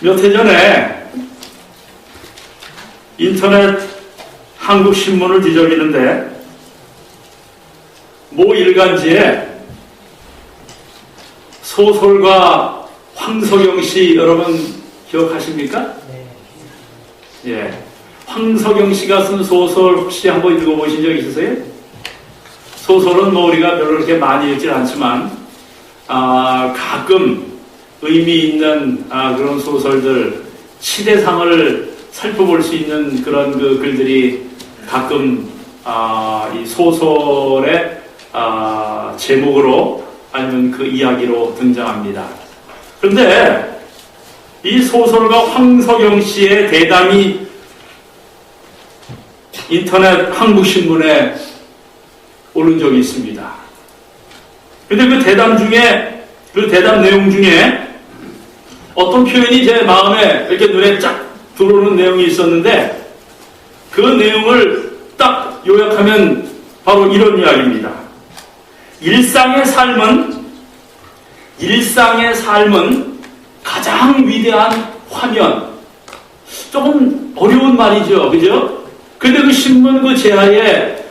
몇 해 전에 인터넷 한국 신문을 뒤적이는데 모 일간지에 소설가 황석영 씨 여러분 기억하십니까? 네. 예. 황석영 씨가 쓴 소설 혹시 한번 읽어보신 적 있으세요? 소설은 뭐 우리가 별로 그렇게 많이 읽질 않지만 가끔 의미 있는 그런 소설들, 시대상을 살펴볼 수 있는 그런 그 글들이 가끔 이 소설의 제목으로 아니면 그 이야기로 등장합니다. 그런데 이 소설가 황석영 씨의 대담이 인터넷 한국신문에 오른 적이 있습니다. 그런데 그 대담 내용 중에 어떤 표현이 제 마음에 이렇게 눈에 쫙 들어오는 내용이 있었는데 그 내용을 딱 요약하면 바로 이런 이야기입니다. 일상의 삶은 가장 위대한 화면. 조금 어려운 말이죠. 그죠? 근데 그 신문 그 제하에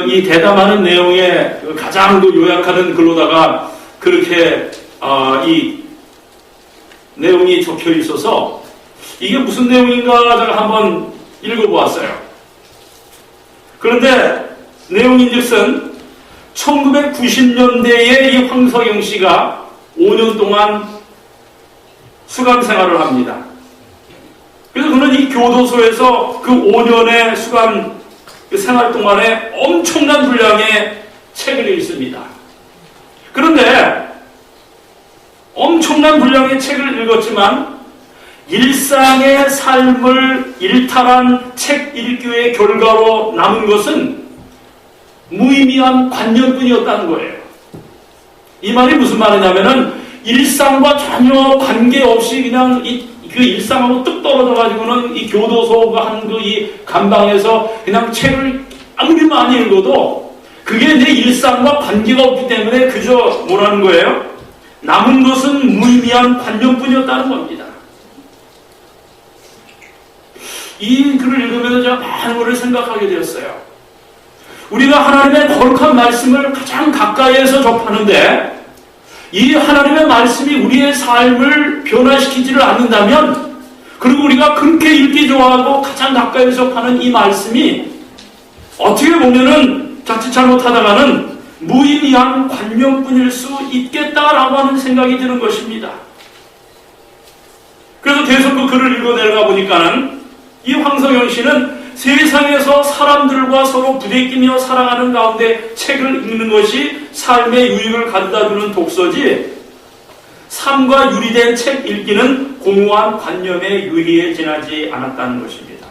이 대담하는 내용에 가장 그 요약하는 글로다가 그렇게 이 내용이 적혀 있어서 이게 무슨 내용인가 제가 한번 읽어보았어요. 그런데 내용인즉슨 1990년대에 이 황석영 씨가 5년 동안 수감 생활을 합니다. 그래서 그는 이 교도소에서 그 5년의 수감 생활 동안에 엄청난 분량의 책을 읽습니다. 그런데 엄청난 분량의 책을 읽었지만 일상의 삶을 일탈한 책 읽기의 결과로 남은 것은 무의미한 관념뿐이었다는 거예요. 이 말이 무슨 말이냐면은 일상과 전혀 관계없이 그냥 그 일상하고 뚝 떨어져가지고는 이 교도소가 한 그 이 감방에서 그냥 책을 아무리 많이 읽어도 그게 내 일상과 관계가 없기 때문에 그저 뭐라는 거예요? 남은 것은 무의미한 관념뿐이었다는 겁니다. 이 글을 읽으면서 제가 많은 것을 생각하게 되었어요. 우리가 하나님의 거룩한 말씀을 가장 가까이에서 접하는데 이 하나님의 말씀이 우리의 삶을 변화시키지를 않는다면 그리고 우리가 그렇게 읽기 좋아하고 가장 가까이에서 접하는 이 말씀이 어떻게 보면은 자칫 잘못하다가는 무의미한 관념뿐일 수 있겠다라고 하는 생각이 드는 것입니다. 그래서 계속 그 글을 읽어 내려가 보니까는 이 황석영 씨는 세상에서 사람들과 서로 부대끼며 살아가는 가운데 책을 읽는 것이 삶의 유익을 가져다주는 독서지 삶과 유리된 책 읽기는 공허한 관념에 유리에 지나지 않았다는 것입니다.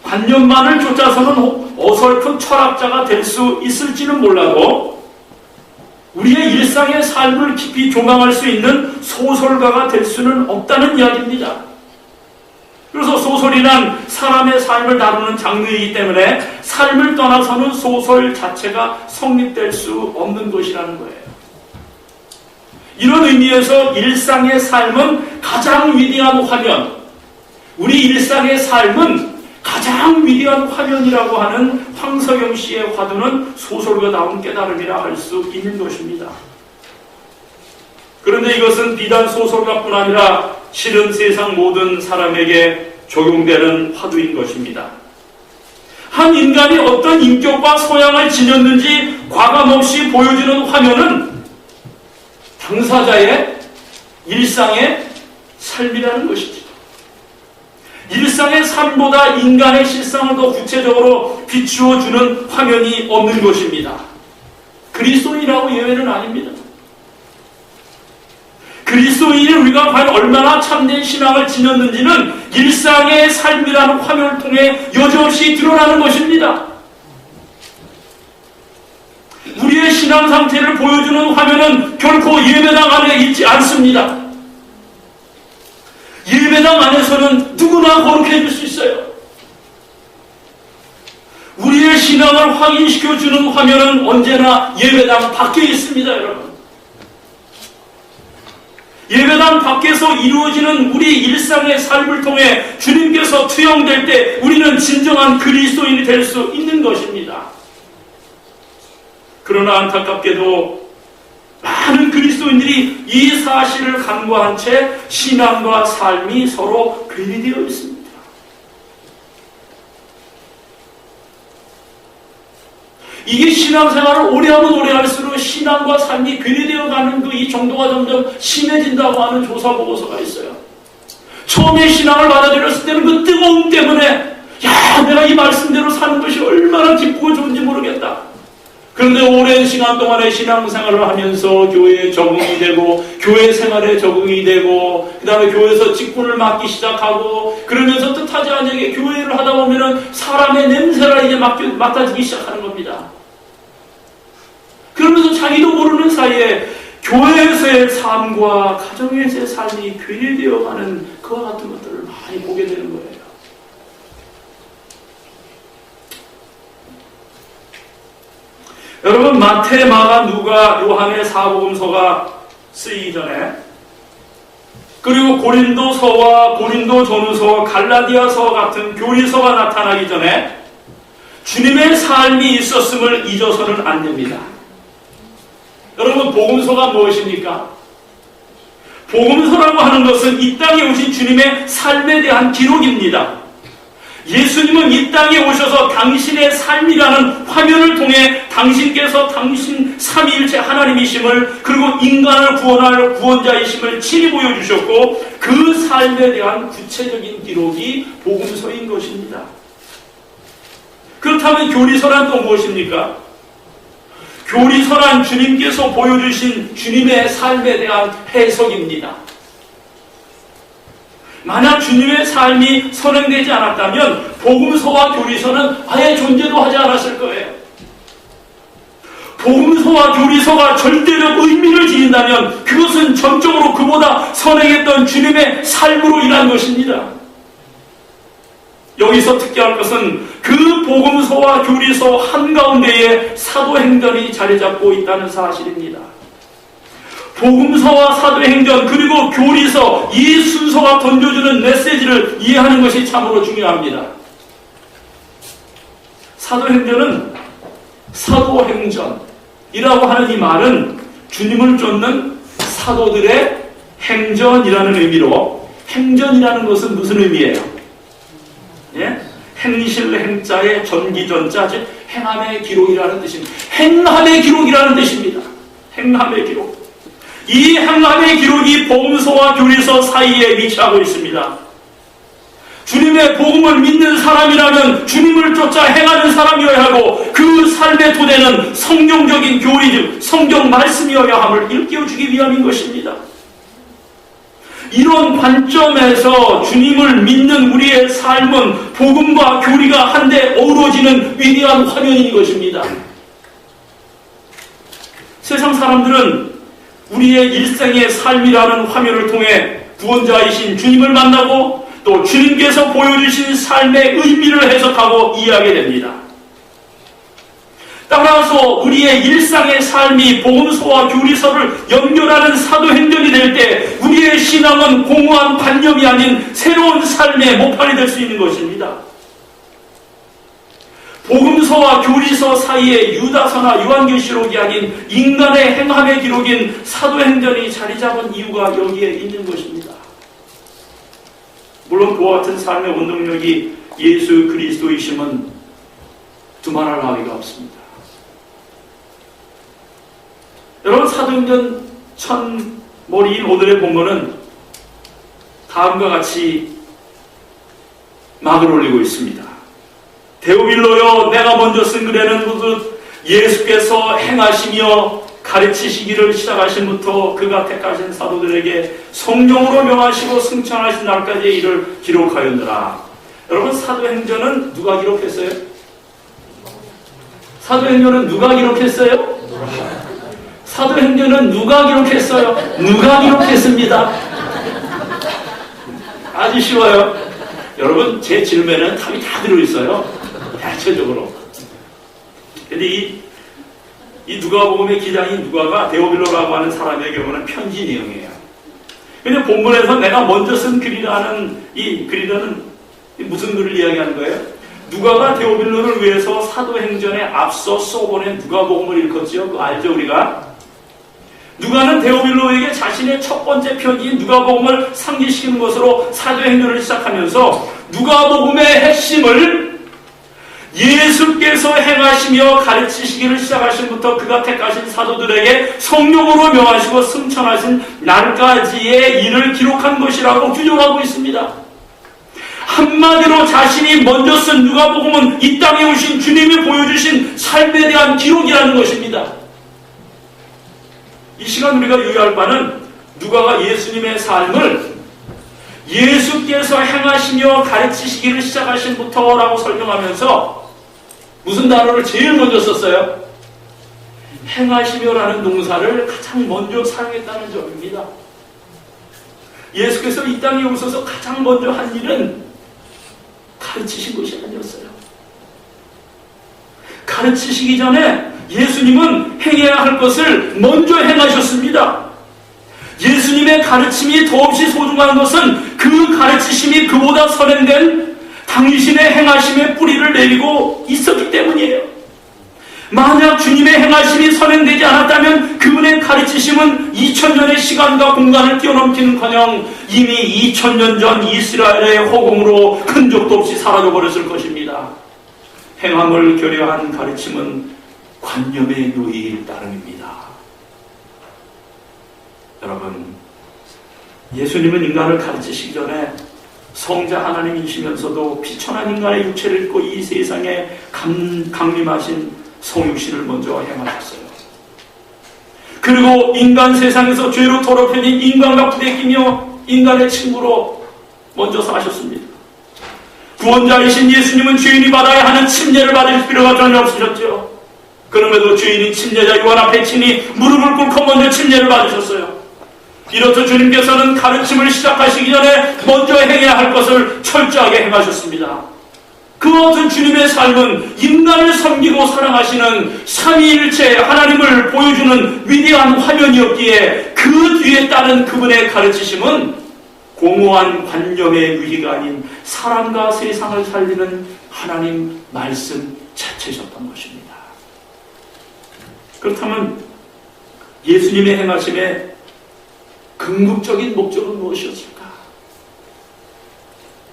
관념만을 쫓아서는 어설픈 철학자가 될 수 있을지는 몰라도 우리의 일상의 삶을 깊이 조망할 수 있는 소설가가 될 수는 없다는 이야기입니다. 그래서 소설이란 사람의 삶을 다루는 장르이기 때문에 삶을 떠나서는 소설 자체가 성립될 수 없는 것이라는 거예요. 이런 의미에서 일상의 삶은 가장 위대한 화면, 우리 일상의 삶은 가장 위대한 화면이라고 하는 황석영 씨의 화두는 소설가다운 깨달음이라 할 수 있는 것입니다. 그런데 이것은 비단 소설가뿐 아니라 실은 세상 모든 사람에게 적용되는 화두인 것입니다. 한 인간이 어떤 인격과 소양을 지녔는지 과감없이 보여주는 화면은 당사자의 일상의 삶이라는 것이죠. 일상의 삶보다 인간의 실상을 더 구체적으로 비추어주는 화면이 없는 것입니다. 그리스도인이라고 예외는 아닙니다. 그리스도인이 우리가 과연 얼마나 참된 신앙을 지녔는지는 일상의 삶이라는 화면을 통해 여지없이 드러나는 것입니다. 우리의 신앙 상태를 보여주는 화면은 결코 예배당 안에 있지 않습니다. 예배당 안에서는 누구나 거룩해질 수 있어요. 우리의 신앙을 확인시켜주는 화면은 언제나 예배당 밖에 있습니다, 여러분. 예배당 밖에서 이루어지는 우리 일상의 삶을 통해 주님께서 투영될 때 우리는 진정한 그리스도인이 될 수 있는 것입니다. 그러나 안타깝게도 많은 그리스도인들이 이 사실을 간과한 채 신앙과 삶이 서로 괴리되어 있습니다. 이게 신앙생활을 오래 하면 오래 할수록 신앙과 삶이 괴리되어 가는 이 정도가 점점 심해진다고 하는 조사 보고서가 있어요. 처음에 신앙을 받아들였을 때는 그 뜨거움 때문에 내가 이 말씀대로 사는 것이 얼마나 기쁘고 좋은지 모르겠다. 그런데 오랜 시간 동안에 신앙생활을 하면서 교회에 적응이 되고 교회 생활에 적응이 되고 그 다음에 교회에서 직분을 맡기 시작하고 그러면서 뜻하지 않게 교회를 하다 보면은 사람의 냄새가 이제 맡아지기 시작하는 겁니다. 그러면서 자기도 모르는 사이에 교회에서의 삶과 가정에서의 삶이 괴리되어 가는 그와 같은 것들을 많이 보게 되는 거예요. 여러분, 마태, 마가, 누가, 요한의 사복음서가 쓰이기 전에, 그리고 고린도서와 고린도전후서와 갈라디아서 같은 교리서가 나타나기 전에 주님의 삶이 있었음을 잊어서는 안 됩니다. 여러분, 복음서가 무엇입니까? 복음서라고 하는 것은 이 땅에 오신 주님의 삶에 대한 기록입니다. 예수님은 이 땅에 오셔서 당신의 삶이라는 화면을 통해 당신께서 당신 삼위일체 하나님이심을 그리고 인간을 구원할 구원자이심을 친히 보여주셨고 그 삶에 대한 구체적인 기록이 복음서인 것입니다. 그렇다면 교리서란 또 무엇입니까? 교리서란 주님께서 보여주신 주님의 삶에 대한 해석입니다. 만약 주님의 삶이 선행되지 않았다면 복음서와 교리서는 아예 존재도 하지 않았을 거예요. 복음서와 교리서가 절대적 의미를 지닌다면 그것은 전적으로 그보다 선행했던 주님의 삶으로 인한 것입니다. 여기서 특이할 것은 그 복음서와 교리서 한가운데에 사도행전이 자리 잡고 있다는 사실입니다. 복음서와 사도행전 그리고 교리서 이 순서가 던져주는 메시지를 이해하는 것이 참으로 중요합니다. 사도행전은 사도행전이라고 하는 이 말은 주님을 쫓는 사도들의 행전이라는 의미로 행전이라는 것은 무슨 의미예요? 예? 행실 행자의 전기전자 즉 행함의 기록이라는 뜻입니다. 행함의 기록이라는 뜻입니다. 행함의 기록. 이 행함의 기록이 복음서와 교리서 사이에 위치하고 있습니다. 주님의 복음을 믿는 사람이라면 주님을 쫓아 행하는 사람이어야 하고 그 삶의 토대는 성경적인 교리 즉 성경 말씀이어야 함을 일깨워주기 위함인 것입니다. 이런 관점에서 주님을 믿는 우리의 삶은 복음과 교리가 한데 어우러지는 위대한 화면인 것입니다. 세상 사람들은 우리의 일생의 삶이라는 화면을 통해 구원자이신 주님을 만나고 또 주님께서 보여주신 삶의 의미를 해석하고 이해하게 됩니다. 따라서 우리의 일상의 삶이 복음서와 교리서를 연결하는 사도행전이 될 때 우리의 신앙은 공허한 관념이 아닌 새로운 삶의 모판이 될 수 있는 것입니다. 복음서와 교리서 사이에 유다서나 요한계시록이 아닌 인간의 행함의 기록인 사도행전이 자리 잡은 이유가 여기에 있는 것입니다. 물론 그와 같은 삶의 원동력이 예수 그리스도이심은 두말할 나위가 없습니다. 여러분, 사도행전 첫머리인 오늘의 본문은 다음과 같이 막을 올리고 있습니다. 데오빌로여, 내가 먼저 쓴 글에는 묻듯 예수께서 행하시며 가르치시기를 시작하신부터 그가 택하신 사도들에게 성령으로 명하시고 승천하신 날까지의 일을 기록하였느라. 여러분, 사도행전은 누가 기록했어요? 사도행전은 누가 기록했어요? 사도행전은 누가 기록했어요? 누가 기록했습니다. 아주 쉬워요. 여러분, 제 질문에는 답이 다 들어있어요. 대체적으로. 근데 이 누가복음의 기자인 누가가 데오빌로라고 하는 사람의 경우는 편지 내용이에요. 근데 본문에서 내가 먼저 쓴 글이라는 이 글이라는 무슨 글을 이야기하는 거예요? 누가가 데오빌로를 위해서 사도행전에 앞서 소본의 누가복음을 읽었지요. 그거 알죠 우리가? 누가는 데오빌로에게 자신의 첫 번째 편지인 누가복음을 상기시키는 것으로 사도행전을 시작하면서 누가복음의 핵심을 예수께서 행하시며 가르치시기를 시작하신부터 그가 택하신 사도들에게 성령으로 명하시고 승천하신 날까지의 일을 기록한 것이라고 규정하고 있습니다. 한마디로 자신이 먼저 쓴 누가복음은 이 땅에 오신 주님이 보여주신 삶에 대한 기록이라는 것입니다. 이 시간 우리가 유의할 바는 누가가 예수님의 삶을 예수께서 행하시며 가르치시기를 시작하신부터라고 설명하면서 무슨 단어를 제일 먼저 썼어요? 행하시며라는 동사를 가장 먼저 사용했다는 점입니다. 예수께서 이 땅에 오셔서 가장 먼저 한 일은 가르치신 것이 아니었어요. 가르치시기 전에 예수님은 행해야 할 것을 먼저 행하셨습니다. 예수님의 가르침이 더없이 소중한 것은 그 가르치심이 그보다 선행된 당신의 행하심의 뿌리를 내리고 있었기 때문이에요. 만약 주님의 행하심이 선행되지 않았다면 그분의 가르치심은 2000년의 시간과 공간을 뛰어넘기는커녕 이미 2000년 전 이스라엘의 허공으로 흔적도 없이 사라져버렸을 것입니다. 행함을 결여한 가르침은 관념의 요일 따름입니다. 여러분, 예수님은 인간을 가르치시기 전에 성자 하나님이시면서도 비천한 인간의 육체를 입고 이 세상에 강림하신 성육신을 먼저 행하셨어요. 그리고 인간 세상에서 죄로 더럽혀진 인간과 부대끼며 인간의 친구로 먼저 사셨습니다. 구원자이신 예수님은 죄인이 받아야 하는 침례를 받을 필요가 전혀 없으셨죠. 그럼에도 죄인인 침례자 요한 앞에 친히 무릎을 꿇고 먼저 침례를 받으셨어요. 이렇듯 주님께서는 가르침을 시작하시기 전에 먼저 행해야 할 것을 철저하게 행하셨습니다. 그와 같은 주님의 삶은 인간을 섬기고 사랑하시는 삼위일체 하나님을 보여주는 위대한 화면이었기에 그 뒤에 따른 그분의 가르치심은 공허한 관념의 유희가 아닌 사람과 세상을 살리는 하나님 말씀 자체셨던 것입니다. 그렇다면 예수님의 행하심의 궁극적인 목적은 무엇이었을까?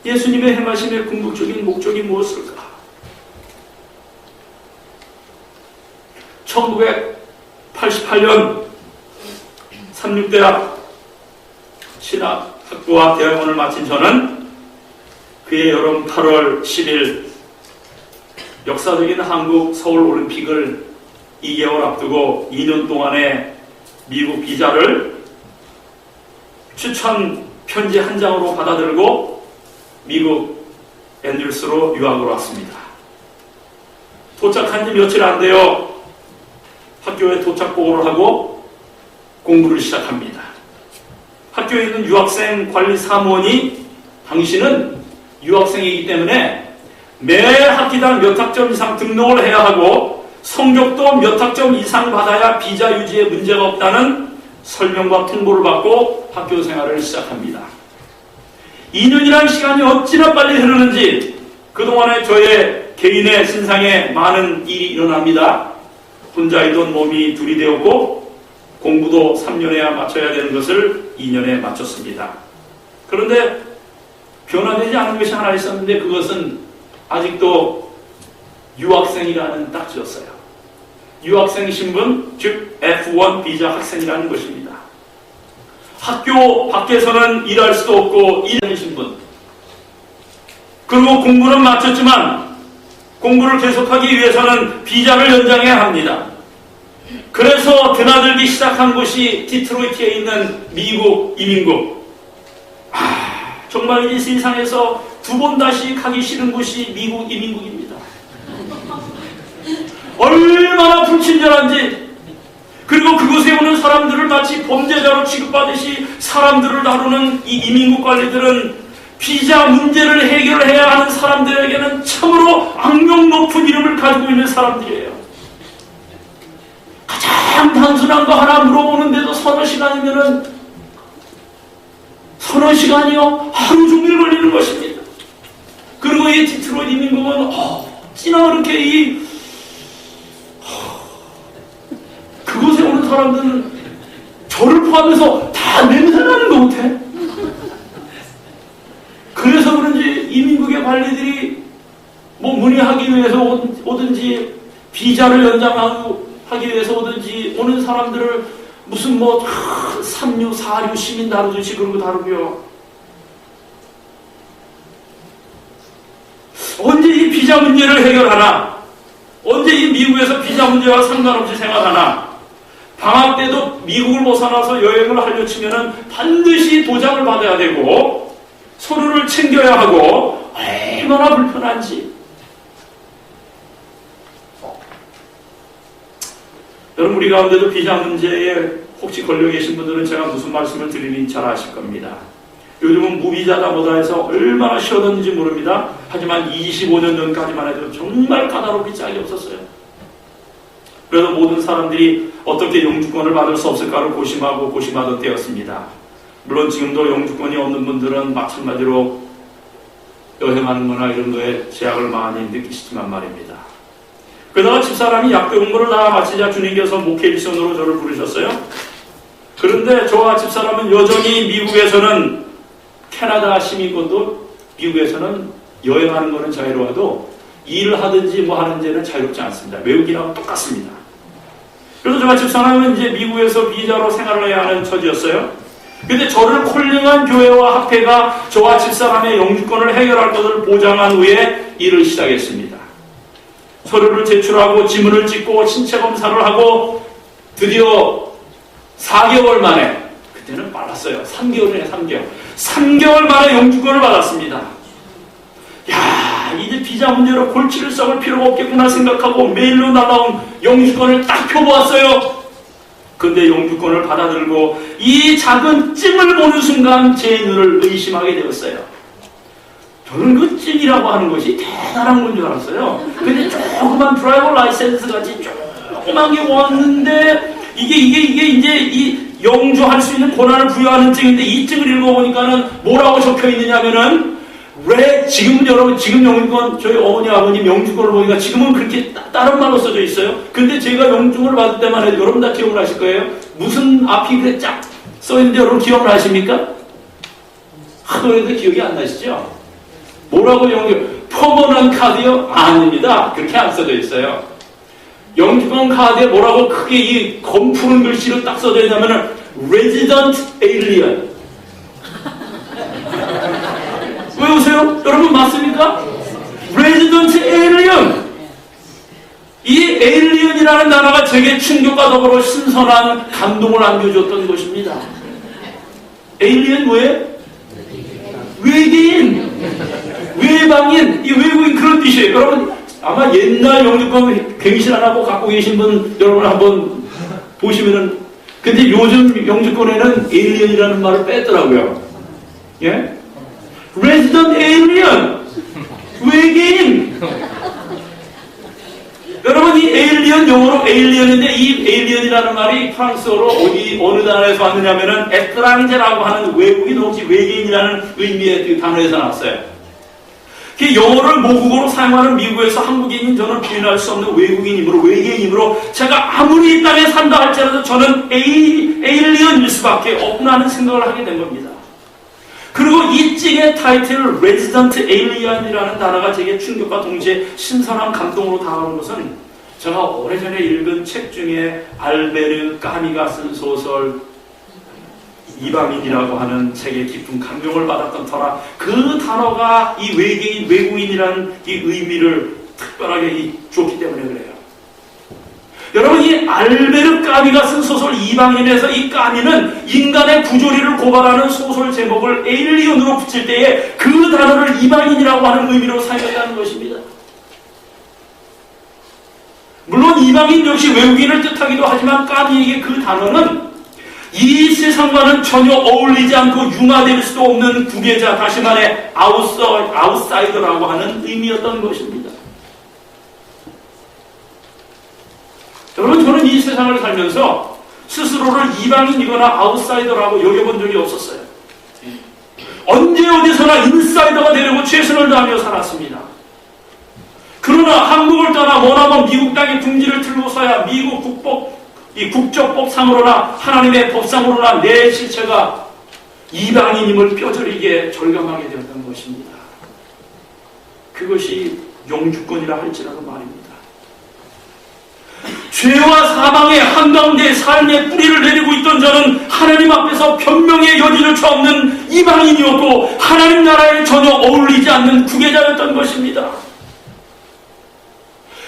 예수님의 행하심의 궁극적인 목적이 무엇일까? 1988년 삼육대학 신학학부와 대학원을 마친 저는 그해 여름 8월 10일 역사적인 한국 서울올림픽을 2개월 앞두고 2년 동안의 미국 비자를 추천 편지 한 장으로 받아들고 미국 앤드루스로 유학을 왔습니다. 도착한 지 며칠 안 돼요. 학교에 도착 보고를 하고 공부를 시작합니다. 학교에 있는 유학생 관리 사무원이 당신은 유학생이기 때문에 매 학기당 몇 학점 이상 등록을 해야 하고 성적도 몇 학점 이상 받아야 비자 유지에 문제가 없다는 설명과 통보를 받고 학교 생활을 시작합니다. 2년이라는 시간이 어찌나 빨리 흐르는지 그동안에 저의 개인의 신상에 많은 일이 일어납니다. 혼자이던 몸이 둘이 되었고 공부도 3년에야 마쳐야 되는 것을 2년에 마쳤습니다. 그런데 변화되지 않은 것이 하나 있었는데 그것은 아직도 유학생이라는 딱지였어요. 유학생 신분, 즉 F1 비자 학생이라는 것입니다. 학교 밖에서는 일할 수도 없고 일하는 신분. 그리고 공부는 마쳤지만 공부를 계속하기 위해서는 비자를 연장해야 합니다. 그래서 드나들기 시작한 곳이 디트로이트에 있는 미국 이민국. 정말 이 세상에서 두 번 다시 가기 싫은 곳이 미국 이민국입니다. 얼마나 불친절한지. 그리고 그곳에 오는 사람들을 마치 범죄자로 취급하듯이 사람들을 다루는 이 이민국 관리들은 비자 문제를 해결해야 하는 사람들에게는 참으로 악명 높은 이름을 가지고 있는 사람들이에요. 가장 단순한 거 하나 물어보는데도 서너 시간이면은 서너 시간이요? 하루 종일 걸리는 것입니다. 그리고 이 디트로이트 이민국은 어찌나 그렇게 그곳에 오는 사람들은 저를 포함해서 다 냄새나는 것 같아. 그래서 그런지 이민국의 관리들이 뭐 문의하기 위해서 오든지 비자를 연장하기 위해서 오든지 오는 사람들을 무슨 뭐 3류, 4류 시민 다루듯이 그러고 다루고요. 언제 이 비자 문제를 해결하나? 언제 이 미국에서 비자 문제와 상관없이 생활하나? 방학 때도 미국을 벗어나서 여행을 하려 치면은 반드시 도장을 받아야 되고 서류를 챙겨야 하고 얼마나 불편한지. 여러분, 우리 가운데도 비자 문제에 혹시 걸려 계신 분들은 제가 무슨 말씀을 드리는지 잘 아실 겁니다. 요즘은 무비자다 뭐다 해서 얼마나 쉬웠는지 모릅니다. 하지만 25년 전까지만 해도 정말 까다롭게 짝이 없었어요. 그래서 모든 사람들이 어떻게 영주권을 받을 수 없을까를 고심하고 고심하던 때였습니다. 물론 지금도 영주권이 없는 분들은 마찬가지로 여행하는 거나 이런 거에 제약을 많이 느끼시지만 말입니다. 그러다가 집사람이 약대 공부를 다 마치자 주님께서 목회 미션으로 저를 부르셨어요. 그런데 저와 집사람은 여전히 미국에서는 캐나다 시민권도 미국에서는 여행하는 거는 자유로워도 일을 하든지 뭐 하는지는 자유롭지 않습니다. 외국인하고 똑같습니다. 그래서 저와 집사람은 이제 미국에서 비자로 생활을 해야 하는 처지였어요. 근데 저를 콜링한 교회와 학회가 저와 집사람의 영주권을 해결할 것을 보장한 후에 일을 시작했습니다. 서류를 제출하고 지문을 찍고 신체 검사를 하고 드디어 4개월 만에, 그때는 빨랐어요. 3개월이네, 3개월. 3개월 만에 영주권을 받았습니다. 야, 이제 비자 문제로 골치를 썩을 필요가 없겠구나 생각하고 메일로 날라온 영주권을 딱 펴보았어요. 근데 영주권을 받아들고 이 작은 찜을 보는 순간 제 눈을 의심하게 되었어요. 저는 그 찜이라고 하는 것이 대단한 건 줄 알았어요. 근데 조그만 드라이버 라이센스 같이 조그만 게 왔는데 이게 이제 이 영주할 수 있는 권한을 부여하는 증인데 이 증을 읽어보니까는 뭐라고 적혀 있느냐면은 왜 지금 여러분 지금 영주권 저희 어머니 아버님 영주권을 보니까 지금은 그렇게 다른 말로 써져 있어요. 근데 제가 영주권을 받을 때만 해도 여러분 다 기억을 하실 거예요. 무슨 앞이 그래 쫙 써있는데 여러분 기억을 하십니까? 하도 해도 기억이 안 나시죠? 뭐라고 퍼머넌트 카드요? 아닙니다. 그렇게 안 써져 있어요. 영주권 카드에 뭐라고 크게 이 검푸른 글씨로 딱 써져 있냐면은 Resident Alien. 왜 웃어요? 여러분 맞습니까? Resident Alien. 이 alien이라는 단어가 제게 충격과 더불어 신선한 감동을 안겨줬던 것입니다. alien 뭐예요? 외계인, 외방인, 이 외국인 그런 뜻이에요. 여러분 아마 옛날 영주권 갱신 안 하고 갖고 계신 분 여러분 한번 보시면은 근데 요즘 영주권에는 alien이라는 말을 뺐더라고요. 예? Resident Alien, 외계인. 여러분 이 alien 영어로 alien인데 이 alien이라는 말이 프랑스어로 어느 단어에서 왔느냐면은 에트랑제라고 하는 외국인 혹시 외계인이라는 의미의 그 단어에서 나왔어요. 그 영어를 모국어로 사용하는 미국에서 한국인인 저는 부인할 수 없는 외국인이므로 외계인이므로 제가 아무리 이 땅에 산다 할지라도 저는 에일리언일 수밖에 없구나 하는 생각을 하게 된 겁니다. 그리고 이 찡의 타이틀 Resident Alien이라는 단어가 제게 충격과 동시에 신선한 감동으로 다가오는 것은 제가 오래전에 읽은 책 중에 알베르 까미가 쓴 소설 이방인이라고 하는 책에 깊은 감명을 받았던 터라 그 단어가 이 외계인, 외국인이라는 이 의미를 특별하게 줬기 때문에 그래요. 여러분 이 알베르 까미가 쓴 소설 이방인에서 이 까미는 인간의 부조리를 고발하는 소설 제목을 에일리언으로 붙일 때에 그 단어를 이방인이라고 하는 의미로 사용했다는 것입니다. 물론 이방인 역시 외국인을 뜻하기도 하지만 까미에게 그 단어는 이 세상과는 전혀 어울리지 않고 융화될 수도 없는 구계자, 다시 말해 아웃사이더라고 하는 의미였던 것입니다. 여러분 저는 이 세상을 살면서 스스로를 이방인이거나 아웃사이더라고 여겨본 적이 없었어요. 언제 어디서나 인사이더가 되려고 최선을 다하며 살았습니다. 그러나 한국을 떠나 머나먼 미국 땅에 둥지를 틀고서야 미국 국적법상으로나 하나님의 법상으로나 내 실체가 이방인임을 뼈저리게 절감하게 되었던 것입니다. 그것이 영주권이라 할지라도 말입니다. 죄와 사망의 한가운데 삶의 뿌리를 내리고 있던 저는 하나님 앞에서 변명의 여지조차 없는 이방인이었고 하나님 나라에 전혀 어울리지 않는 구계자였던 것입니다.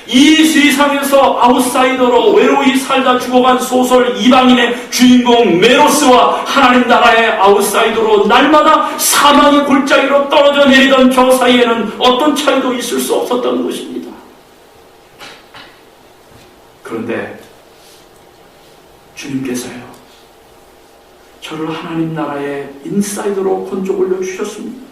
이 세상에서 아웃사이더로 외로이 살다 죽어간 소설 이방인의 주인공 메로스와 하나님 나라의 아웃사이더로 날마다 사망의 골짜기로 떨어져 내리던 저 사이에는 어떤 차이도 있을 수 없었던 것입니다. 그런데 주님께서요, 저를 하나님 나라의 인사이드로 건져 올려주셨습니다.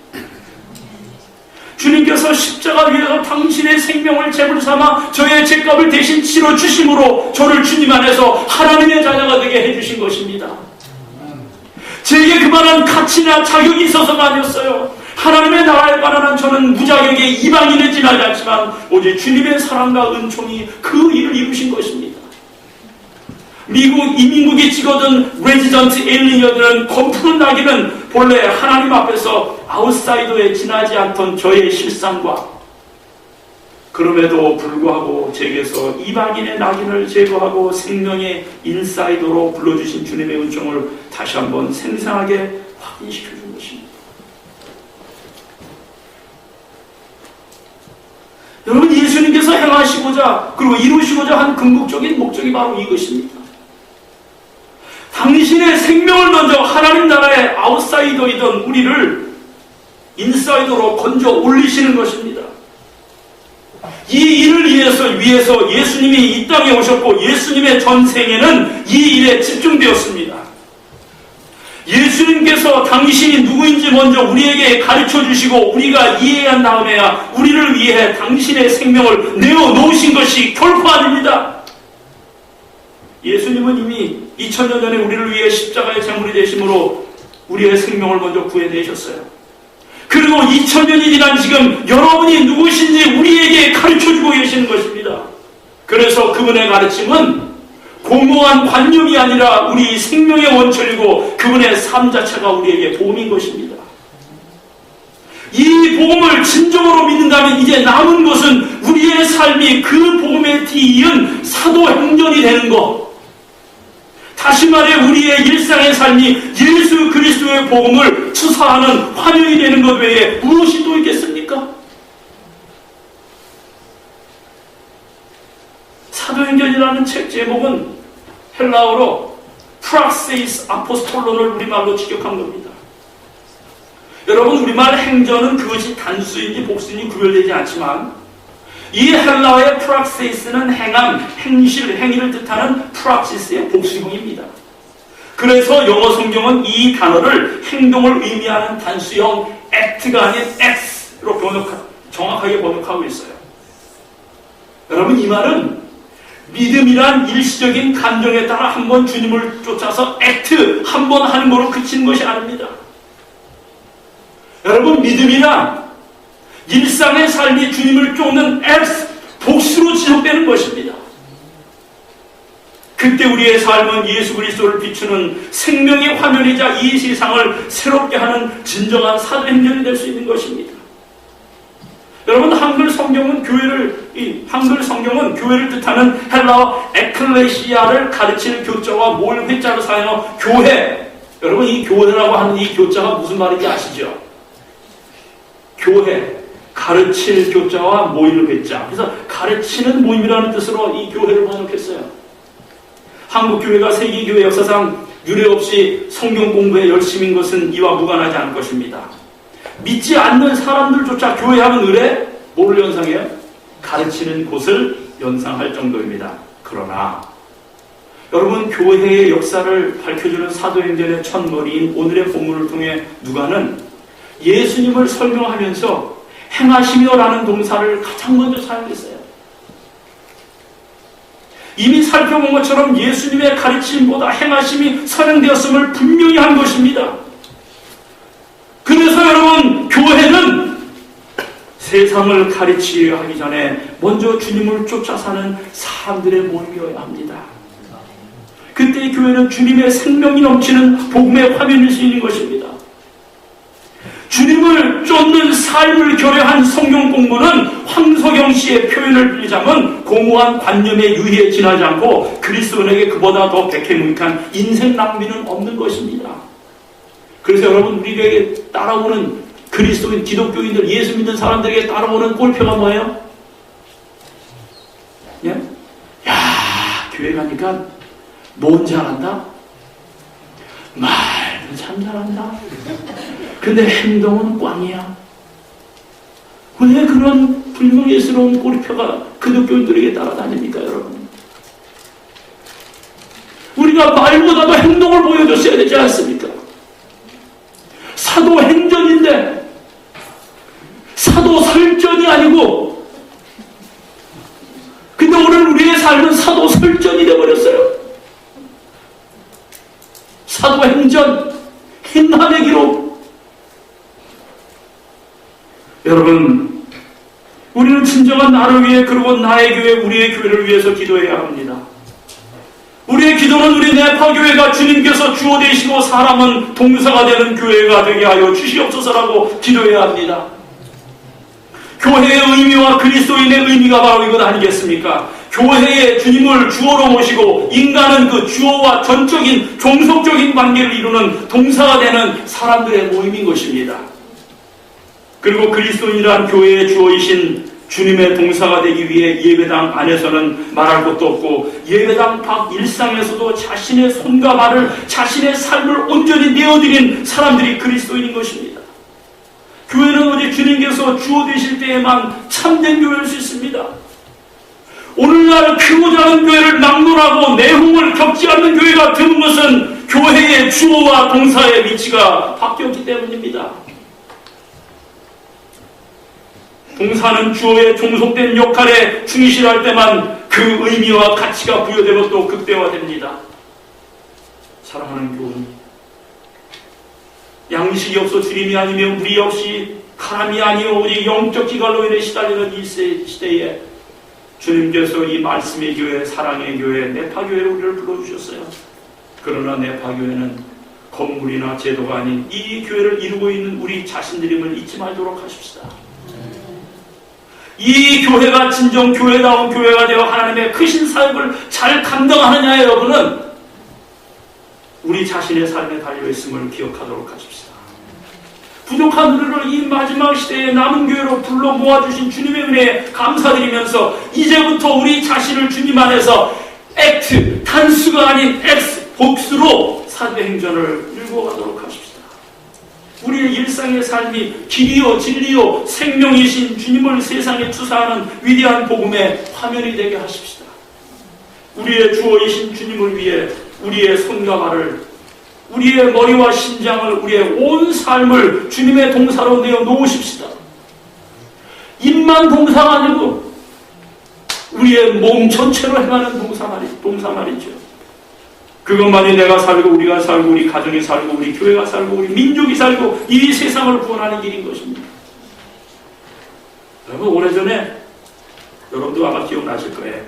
주님께서 십자가 위에서 당신의 생명을 제물 삼아 저의 죄값을 대신 치러주심으로 저를 주님 안에서 하나님의 자녀가 되게 해주신 것입니다. 제게 그만한 가치나 자격이 있어서가 아니었어요. 하나님의 나라에 관한 저는 무자격의 이방인에 지나지 않지만 오직 주님의 사랑과 은총이 그 일을 이루신 것입니다. 미국 이민국이 찍어둔 레지던트 에일리언들은 검푸른 낙인은 본래 하나님 앞에서 아웃사이더에 지나지 않던 저의 실상과 그럼에도 불구하고 제게서 이방인의 낙인을 제거하고 생명의 인사이더로 불러주신 주님의 은총을 다시 한번 생생하게 확인시켜준 것입니다. 여러분, 예수님께서 행하시고자 그리고 이루시고자 한 궁극적인 목적이 바로 이것입니다. 당신의 생명을 던져 하나님 나라의 아웃사이더이던 우리를 인사이더로 건져 올리시는 것입니다. 이 일을 위해서 예수님이 이 땅에 오셨고 예수님의 전생에는 이 일에 집중되었습니다. 예수님께서 당신이 누구인지 먼저 우리에게 가르쳐 주시고 우리가 이해한 다음에야 우리를 위해 당신의 생명을 내어놓으신 것이 결코 아닙니다. 예수님은 이미 2000년 전에 우리를 위해 십자가의 제물이 되심으로 우리의 생명을 먼저 구해내셨어요. 그리고 2000년이 지난 지금 여러분이 누구신지 우리에게 가르쳐주고 계시는 것입니다. 그래서 그분의 가르침은 공허한 관념이 아니라 우리 생명의 원천이고 그분의 삶 자체가 우리에게 복음인 것입니다. 이 복음을 진정으로 믿는다면 이제 남은 것은 우리의 삶이 그 복음에 뒤이은 사도행전이 되는 것. 다시 말해 우리의 일상의 삶이 예수 그리스도의 복음을 추사하는 환영이 되는 것 외에 무엇이 또 있겠습니까? 사도행전이라는 책 제목은 헬라어로 프락세이스 아포스톨론을 우리말로 직역한 겁니다. 여러분, 우리말 행전은 그것이 단수인지 복수인지 구별되지 않지만 이 헬라어의 프락세이스는 행함, 행실, 행위를 뜻하는 프락시스의 복수형입니다. 그래서 영어 성경은 이 단어를 행동을 의미하는 단수형 act가 아닌 act로 정확하게 번역하고 있어요. 여러분, 이 말은 믿음이란 일시적인 감정에 따라 한번 주님을 쫓아서 액트 한번 하는 거로 그치는 것이 아닙니다. 여러분, 믿음이란 일상의 삶이 주님을 쫓는 액트, 복수로 지속되는 것입니다. 그때 우리의 삶은 예수 그리스도를 비추는 생명의 화면이자 이 세상을 새롭게 하는 진정한 사도행전이 될 수 있는 것입니다. 여러분, 한글 성경은 교회를 뜻하는 헬라어 에클레시아를 가르치는 교자와 모일 회자로 사용한 교회. 여러분, 이 교회라고 하는 이 교자가 무슨 말인지 아시죠? 교회, 가르칠 교자와 모일 회자. 그래서 가르치는 모임이라는 뜻으로 이 교회를 번역했어요. 한국 교회가 세계교회 역사상 유례 없이 성경 공부에 열심인 것은 이와 무관하지 않을 것입니다. 믿지 않는 사람들조차 교회하면 의뢰? 뭐를 연상해요? 가르치는 곳을 연상할 정도입니다. 그러나 여러분, 교회의 역사를 밝혀주는 사도행전의 첫머리인 오늘의 본문을 통해 누가는 예수님을 설명하면서 행하시며라는 동사를 가장 먼저 사용했어요. 이미 살펴본 것처럼 예수님의 가르침보다 행하심이 선행되었음을 분명히 한 것입니다. 그래서 여러분, 교회는 세상을 가르치려 하기 전에 먼저 주님을 쫓아 사는 사람들의 모임이어야 합니다. 그때 교회는 주님의 생명이 넘치는 복음의 화면일 수 있는 것입니다. 주님을 쫓는 삶을 결여한 성경 공부는 황석영 씨의 표현을 빌리자면 공허한 관념에 유희에 지나지 않고 그리스도인에게 그보다 더 백해무익한 인생 낭비는 없는 것입니다. 그래서 여러분, 우리에게 따라오는 그리스도인, 기독교인들, 예수 믿는 사람들에게 따라오는 꼴표가 뭐예요? 예? 야, 교회 가니까 뭔 잘한다? 말도 참 잘한다. 근데 행동은 꽝이야. 왜 그런 불명예스러운 꼬리표가 기독교인들에게 따라다닙니까, 여러분? 우리가 말보다도 행동을 보여줬어야 되지 않습니까? 사도행전인데 사도설전이 아니고, 근데 오늘 우리의 삶은 사도설전이 되어버렸어요. 사도행전, 행함의 기록. 여러분, 우리는 진정한 나를 위해, 그리고 나의 교회, 우리의 교회를 위해서 기도해야 합니다. 우리의 기도는 우리 내파교회가 주님께서 주어 되시고 사람은 동사가 되는 교회가 되게 하여 주시옵소서라고 기도해야 합니다. 교회의 의미와 그리스도인의 의미가 바로 이것 아니겠습니까? 교회에 주님을 주어로 모시고 인간은 그 주어와 전적인 종속적인 관계를 이루는 동사가 되는 사람들의 모임인 것입니다. 그리고 그리스도인이란 교회의 주어이신 주님의 동사가 되기 위해 예배당 안에서는 말할 것도 없고 예배당 밖 일상에서도 자신의 손과 발을, 자신의 삶을 온전히 내어드린 사람들이 그리스도인인 것입니다. 교회는 오직 주님께서 주어 되실 때에만 참된 교회일 수 있습니다. 오늘날 크고자 하는 교회를 막론하고 내홍을 겪지 않는 교회가 된 것은 교회의 주어와 동사의 위치가 바뀌었기 때문입니다. 동사는 주어의 종속된 역할에 충실할 때만 그 의미와 가치가 부여되고 또 극대화됩니다. 사랑하는 교우님, 양식이 없어 주님이 아니면 우리 역시 사람이 아니오 우리 영적 기갈로 인해 시달리는 이 시대에 주님께서 이 말씀의 교회, 사랑의 교회, 내파교회로 우리를 불러주셨어요. 그러나 내파교회는 건물이나 제도가 아닌 이 교회를 이루고 있는 우리 자신들임을 잊지 말도록 하십시다. 이 교회가 진정 교회다운 교회가 되어 하나님의 크신 사역을 잘 감당하느냐의 여부는 우리 자신의 삶에 달려있음을 기억하도록 하십시다. 부족한 우리를 이 마지막 시대에 남은 교회로 불러 모아주신 주님의 은혜에 감사드리면서 이제부터 우리 자신을 주님 안에서 액트, 단수가 아닌 엑스, 복수로 사도행전을 읽어가도록 하십시다. 우리의 일상의 삶이 길이요 진리요 생명이신 주님을 세상에 투사하는 위대한 복음의 화면이 되게 하십시다. 우리의 주어이신 주님을 위해 우리의 손과 발을, 우리의 머리와 심장을, 우리의 온 삶을 주님의 동사로 내어 놓으십시다. 입만 동사가 아니고 우리의 몸 전체로 행하는 동사 말이죠. 그것만이 내가 살고 우리가 살고 우리 가정이 살고 우리 교회가 살고 우리 민족이 살고 이 세상을 구원하는 길인 것입니다. 여러분, 오래전에 여러분도 아마 기억나실 거예요.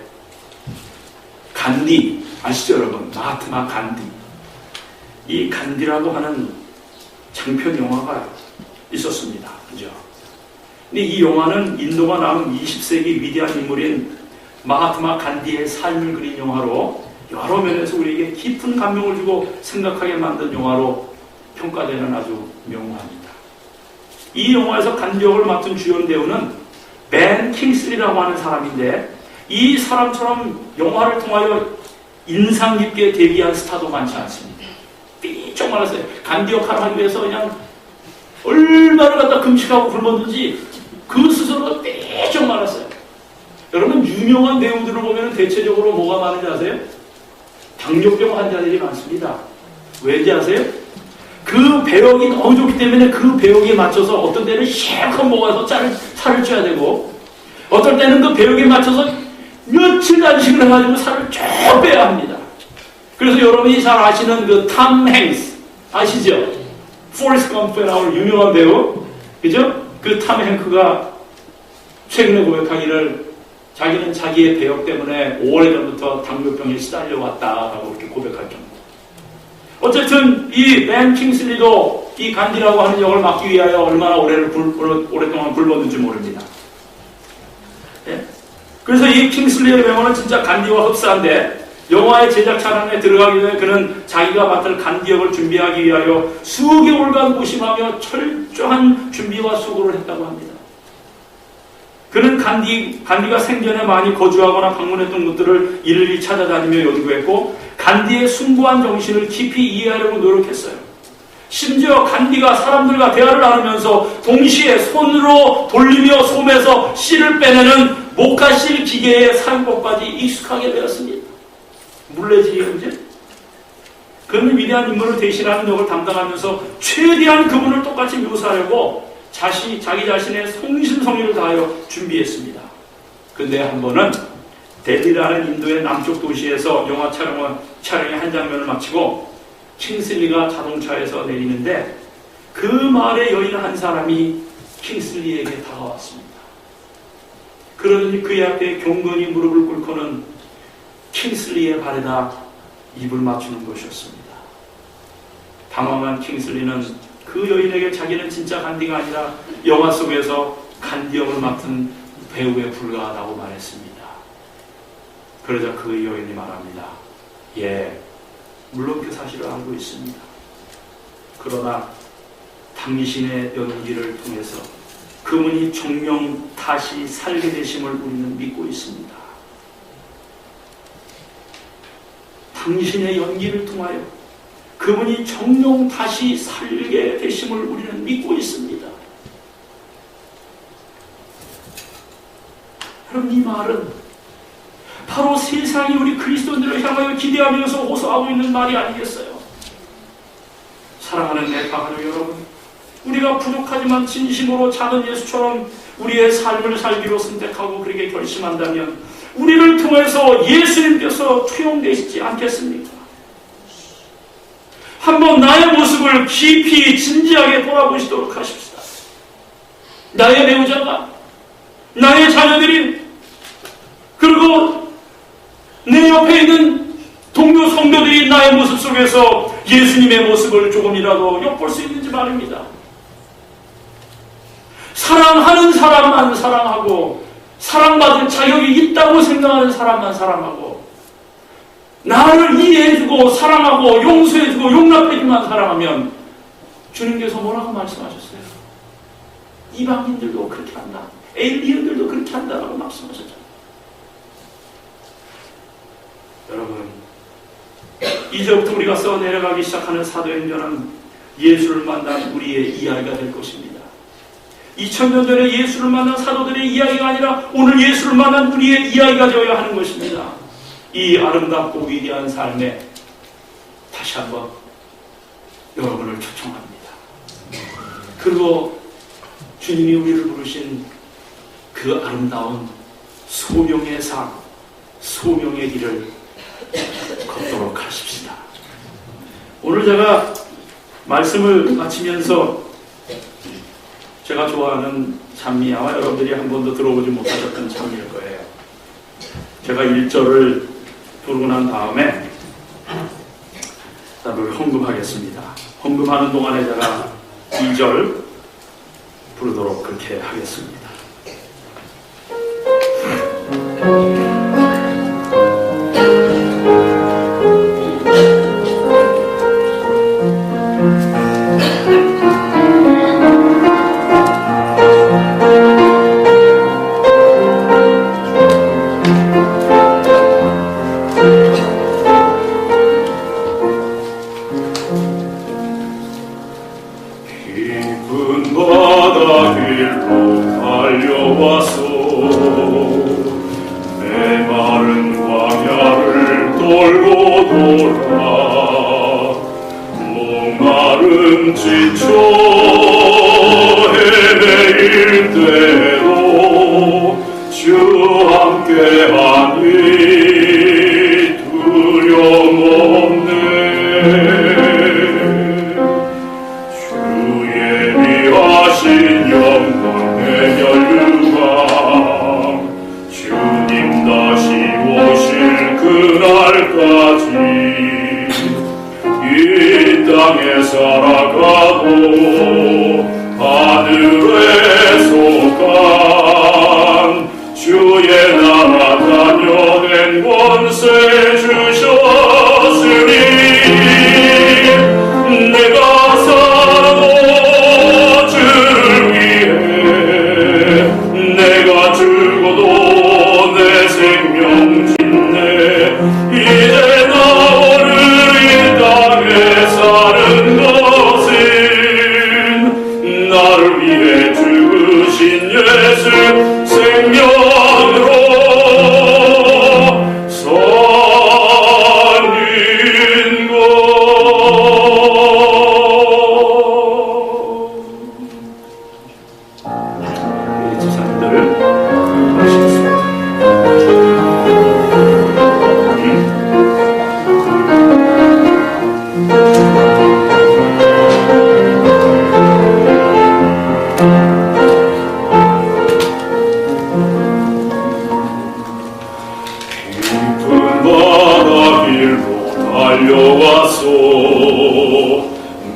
간디 아시죠 여러분? 마하트마 간디. 이 간디라고 하는 장편 영화가 있었습니다. 그죠? 근데 이 영화는 인도가 남은 20세기 위대한 인물인 마하트마 간디의 삶을 그린 영화로 여러 면에서 우리에게 깊은 감명을 주고 생각하게 만든 영화로 평가되는 아주 명화입니다. 이 영화에서 간디 역을 맡은 주연 배우는 벤 킹슬리라고 하는 사람인데 이 사람처럼 영화를 통하여 인상 깊게 데뷔한 스타도 많지 않습니다. 삐쩍 말랐어요. 간디 역할을 하기 위해서 그냥 얼마나 갖다 금식하고 굶었는지 그 스스로가 삐쩍 말랐어요. 여러분, 유명한 배우들을 보면 대체적으로 뭐가 많은지 아세요? 당뇨병 환자들이 많습니다. 왠지 아세요? 그 배역이 너무 좋기 때문에 그 배역에 맞춰서 어떤 때는 실컷 먹어서 살을 쪄야 되고 어떨 때는 그 배역에 맞춰서 며칠 단식을 해가지고 살을 쭉 빼야 합니다. 그래서 여러분이 잘 아시는 그 톰 행스 아시죠? 포레스트 검프에 나오는 유명한 배우, 그죠? 그 탐 행크가 최근에 고백하기를 자기는 자기의 배역 때문에 오래전부터 당뇨병에 시달려왔다라고 이렇게 고백할 정도. 어쨌든 이 벤 킹슬리도 이 간디라고 하는 역을 맡기 위하여 얼마나 오랫동안 굶었는지 모릅니다. 예? 그래서 이 킹슬리의 외모는 진짜 간디와 흡사한데 영화의 제작 촬영에 들어가기 전에 그는 자기가 맡을 간디 역을 준비하기 위하여 수개월간 고심하며 철저한 준비와 수고를 했다고 합니다. 그는 간디가 생전에 많이 거주하거나 방문했던 곳들을 일일이 찾아다니며 연구했고 간디의 숭고한 정신을 깊이 이해하려고 노력했어요. 심지어 간디가 사람들과 대화를 나누면서 동시에 손으로 돌리며 솜에서 씨를 빼내는 목화실 기계의 사용법까지 익숙하게 되었습니다. 물레지기 문제? 그는 위대한 인물을 대신하는 역을 담당하면서 최대한 그분을 똑같이 묘사하려고 자기 자신의 성심성의를 다하여 준비했습니다. 근데 한 번은 델리라는 인도의 남쪽 도시에서 영화 촬영의 한 장면을 마치고 킹슬리가 자동차에서 내리는데 그 마을의 여인 한 사람이 킹슬리에게 다가왔습니다. 그러더니 그의 앞에 경건히 무릎을 꿇고는 킹슬리의 발에다 입을 맞추는 것이었습니다. 당황한 킹슬리는 그 여인에게 자기는 진짜 간디가 아니라 영화 속에서 간디 역을 맡은 배우에 불과하다고 말했습니다. 그러자 그 여인이 말합니다. 예, 물론 그 사실을 알고 있습니다. 그러나 당신의 연기를 통해서 그분이 정령 다시 살게 되심을 우리는 믿고 있습니다. 당신의 연기를 통하여 그분이 정령 다시 살게 되심을 우리는 믿고 있습니다. 여러분, 이 말은 바로 세상이 우리 그리스도인들을 향하여 기대하면서 호소하고 있는 말이 아니겠어요? 사랑하는 내 가족 여러분, 우리가 부족하지만 진심으로 작은 예수처럼 우리의 삶을 살기로 선택하고 그렇게 결심한다면 우리를 통해서 예수님께서 투영되시지 않겠습니까? 한번 나의 모습을 깊이 진지하게 돌아보시도록 하십시다. 나의 배우자가, 나의 자녀들이, 그리고 내 옆에 있는 동료 성도들이 나의 모습 속에서 예수님의 모습을 조금이라도 엿볼 수 있는지 말입니다. 사랑하는 사람만 사랑하고 사랑받을 자격이 있다고 생각하는 사람만 사랑하고 나를 이해해주고 사랑하고 용서해주고 용납해주만 사랑하면 주님께서 뭐라고 말씀하셨어요? 이방인들도 그렇게 한다. 에일리언들도 그렇게 한다라고 말씀하셨잖아요. 여러분, 이제부터 우리가 써내려가기 시작하는 사도행전은 예수를 만난 우리의 이야기가 될 것입니다. 2000년 전에 예수를 만난 사도들의 이야기가 아니라 오늘 예수를 만난 우리의 이야기가 되어야 하는 것입니다. 이 아름답고 위대한 삶에 다시 한번 여러분을 초청합니다. 그리고 주님이 우리를 부르신 그 아름다운 소명의 삶, 소명의 길을 걷도록 하십시다. 오늘 제가 말씀을 마치면서 제가 좋아하는 찬미, 아마 여러분들이 한 번도 들어보지 못하셨던 찬미일 거예요. 제가 1절을 부르고 난 다음에 나를 헌금하겠습니다. 헌금하는 동안에 제가 2절 부르도록 그렇게 하겠습니다. 이 땅에 살아가고 하늘에 속한 주의 나라 다녀낸 권세 주셨으니 내가 살아도 주를 위해 내가 죽어도 내 생명 짓네 이제 나오는 이 땅에 사는 것은 나를 위해 죽으신 예수 생명으로 살린 것. 우리 제사님들 하시겠습니다. 달려와서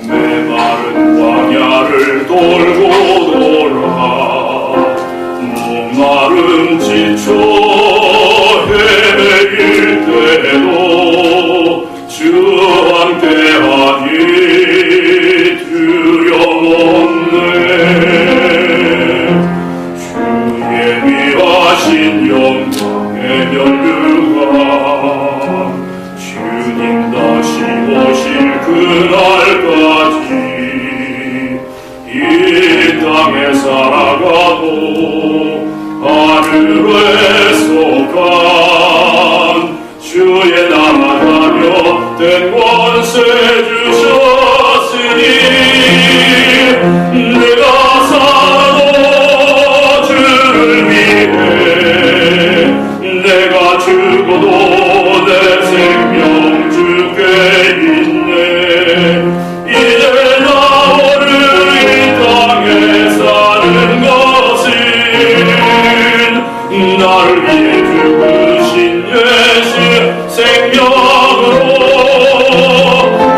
메마른 광야를 돌고 돌아 목마름 지쳐 헤매일 때도 주 함께하니 두려움없네 주의 위하신 영광의 연류가 주님 다시 오실 그날까지 이 땅에 살아가고 하늘에 속한 주의 나라 다녀 된 권세 주셨으니 내가 살아도 주를 위해 내가 죽어도 내 생명 주께 있네 이제 나오는 이 땅에 사는 것은 나를 위해 죽으신 예수 생명으로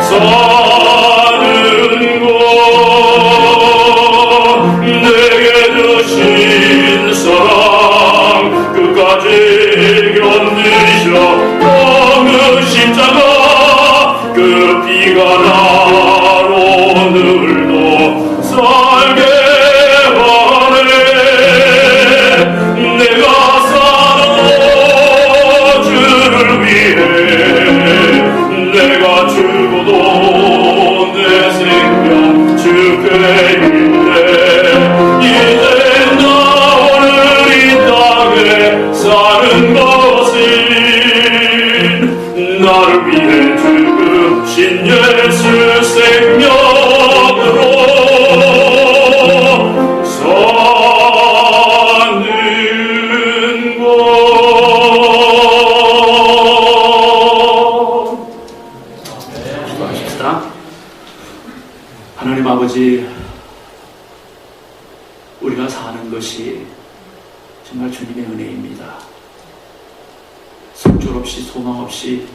사는 것 내게 주신 사랑 끝까지 견디셔 십자가 그 피가 나로 오늘도 살게 하네 내가 살아도 주를 위해 내가 죽어도 내 생명 주께 있네 이제 나오는 이 땅에 사는 것은 나를 위해 죽으신 예수 생명으로 사는 것. 기도하십시다. 하나님 아버지, 우리가 사는 것이 정말 주님의 은혜입니다. 속절없이 소망 없이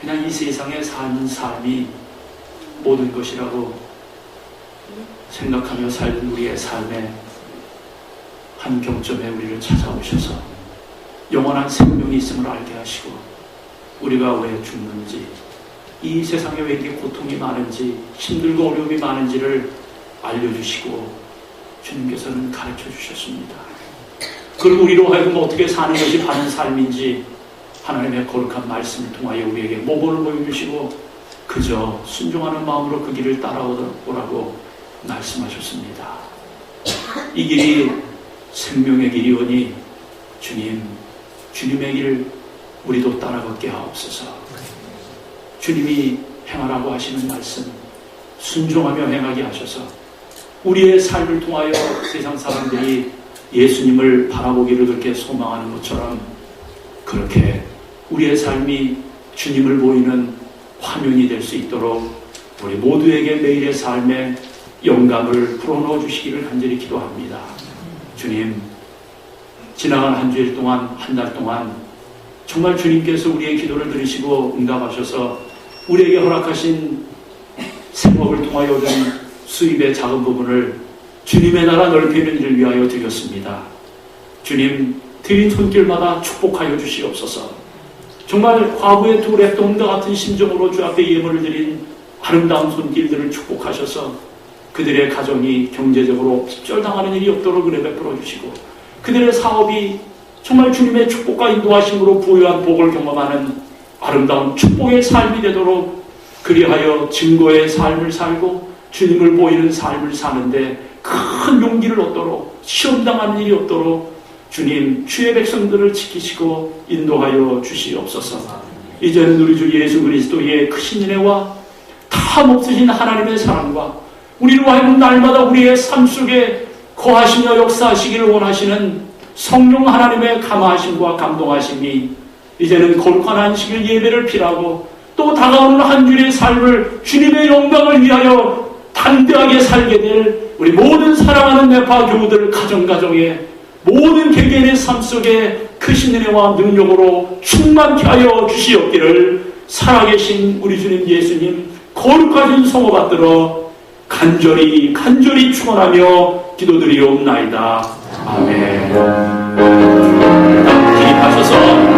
그냥 이 세상에 사는 삶이 모든 것이라고 생각하며 살던 우리의 삶의 한 경점에 우리를 찾아오셔서 영원한 생명이 있음을 알게 하시고 우리가 왜 죽는지 이 세상에 왜 이렇게 고통이 많은지 힘들고 어려움이 많은지를 알려주시고 주님께서는 가르쳐 주셨습니다. 그리고 우리로 하여금 어떻게 사는 것이 바른 삶인지 하나님의 거룩한 말씀을 통하여 우리에게 모범을 보여주시고 그저 순종하는 마음으로 그 길을 따라오라고 말씀하셨습니다. 이 길이 생명의 길이오니 주님의 길 우리도 따라걷게 하옵소서. 주님이 행하라고 하시는 말씀 순종하며 행하게 하셔서 우리의 삶을 통하여 세상 사람들이 예수님을 바라보기를 그렇게 소망하는 것처럼 그렇게 우리의 삶이 주님을 보이는 화면이 될 수 있도록 우리 모두에게 매일의 삶에 영감을 불어넣어 주시기를 간절히 기도합니다. 주님, 지나간 한 주일 동안, 한 달 동안 정말 주님께서 우리의 기도를 들으시고 응답하셔서 우리에게 허락하신 생업을 통하여 얻은 수입의 작은 부분을 주님의 나라 넓히는 일을 위하여 드렸습니다. 주님, 드린 손길마다 축복하여 주시옵소서. 정말 과부의 두 랩돈과 같은 심정으로 주 앞에 예물을 드린 아름다운 손길들을 축복하셔서 그들의 가정이 경제적으로 핍절당하는 일이 없도록 은혜 베풀어 주시고, 그들의 사업이 정말 주님의 축복과 인도하심으로 부유한 복을 경험하는 아름다운 축복의 삶이 되도록, 그리하여 증거의 삶을 살고 주님을 보이는 삶을 사는데 큰 용기를 얻도록, 시험당하는 일이 없도록 주님, 주의 백성들을 지키시고 인도하여 주시옵소서. 이제는 우리 주 예수 그리스도의 크신 은혜와 탐없으신 하나님의 사랑과 우리로 하여금 날마다 우리의 삶 속에 거하시며 역사하시기를 원하시는 성령 하나님의 감화하심과 감동하심이 이제는 거룩한 안식일 예배를 필하고 또 다가오는 한 주의 삶을 주님의 영광을 위하여 담대하게 살게 될 우리 모든 사랑하는 네파 교우들 가정가정에 모든 개개인의 삶 속에 크신 은혜와 능력으로 충만케 하여 주시옵기를 살아계신 우리 주님 예수님 거룩하신 성호 받들어 간절히 축원하며 기도드리옵나이다. 아멘. 기립하셔서